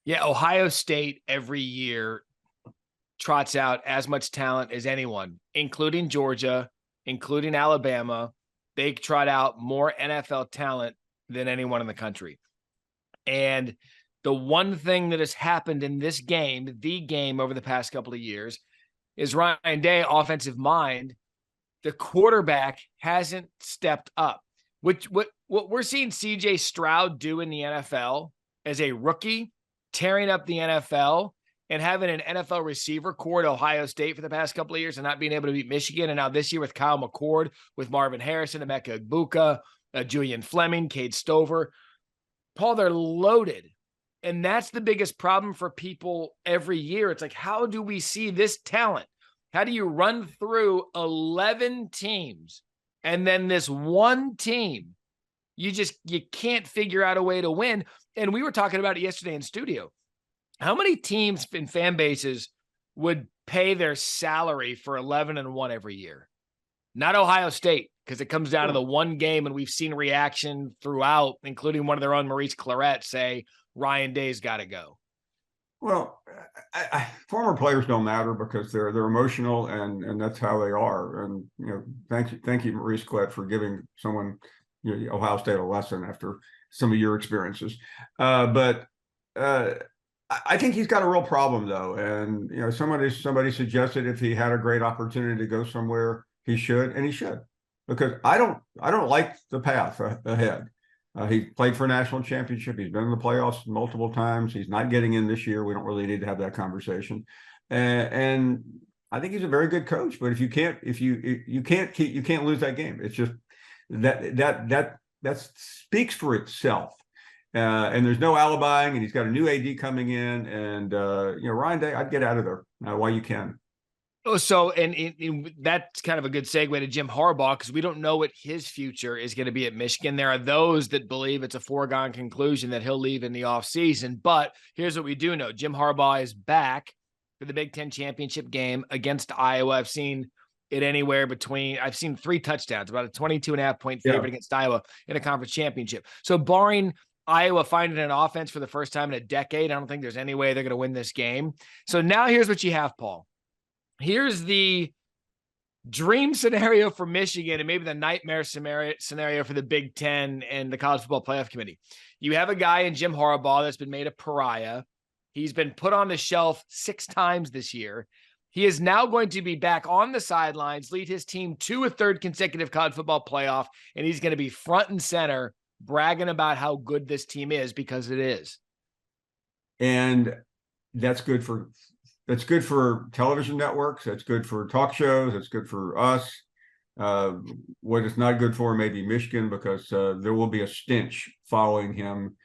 Yeah, Ohio State every year trots out as much talent as anyone, including Georgia, including Alabama. They trot out more NFL talent than anyone in the country. And the one thing that has happened in this game, the game over the past couple of years, is Ryan Day, offensive mind. The quarterback hasn't stepped up. What we're seeing CJ Stroud do in the NFL as a rookie, tearing up the NFL and having an NFL receiver core at Ohio State for the past couple of years and not being able to beat Michigan. And now this year with Kyle McCord, with Marvin Harrison, Emeka Egbuka, Julian Fleming, Cade Stover. Paul, they're loaded. And that's the biggest problem for people every year. It's like, how do we see this talent? How do you run through 11 teams and then this one team, you can't figure out a way to win? And we were talking about it yesterday in studio. How many teams and fan bases would pay their salary for 11-1 every year? Not Ohio State, because it comes down to the one game, and we've seen reaction throughout, including one of their own, Maurice Claret, say Ryan Day's got to go. Well, former players don't matter because they're emotional and that's how they are. And thank you, Maurice Claret, for giving someone Ohio State a lesson after some of your experiences. But I think he's got a real problem though, and somebody suggested if he had a great opportunity to go somewhere, he should, because I don't like the path ahead. He played for a national championship. He's been in the playoffs multiple times. He's not getting in this year. We don't really need to have that conversation. And I think he's a very good coach. But if you can't lose that game. It's just that speaks for itself. And there's no alibiing. And he's got a new AD coming in. And Ryan Day, I'd get out of there while you can. Oh, so and that's kind of a good segue to Jim Harbaugh, because we don't know what his future is going to be at Michigan. There are those that believe it's a foregone conclusion that he'll leave in the offseason. But here's what we do know. Jim Harbaugh is back for the Big Ten championship game against Iowa. I've seen it anywhere between, I've seen 3 touchdowns, about a 22.5 point favorite against Iowa in a conference championship. So barring Iowa finding an offense for the first time in a decade, I don't think there's any way they're going to win this game. So now here's what you have, Paul. Here's the dream scenario for Michigan and maybe the nightmare scenario for the Big Ten and the College Football Playoff Committee. You have a guy in Jim Harbaugh that's been made a pariah. He's been put on the shelf 6 times this year. He is now going to be back on the sidelines, lead his team to a 3rd consecutive college football playoff, and he's going to be front and center bragging about how good this team is, because it is. And that's good for television networks. That's good for talk shows. That's good for us. What it's not good for may be Michigan, because there will be a stench following him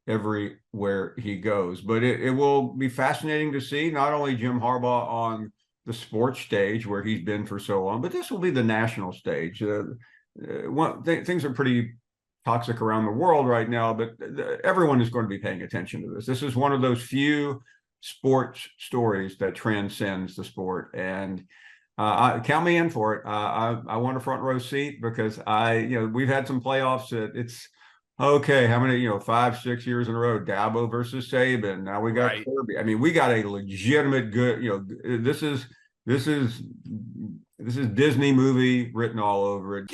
everywhere he goes. But it will be fascinating to see not only Jim Harbaugh on the sports stage where he's been for so long, but this will be the national stage. Things are pretty toxic around the world right now, but everyone is going to be paying attention to this. This is one of those few sports stories that transcends the sport, and count me in for it. I want a front row seat, because we've had some playoffs that it's okay. How many 5-6 years in a row? Dabo versus Saban. Now we got Kirby. I mean, we got a legitimate good. This is Disney movie written all over it.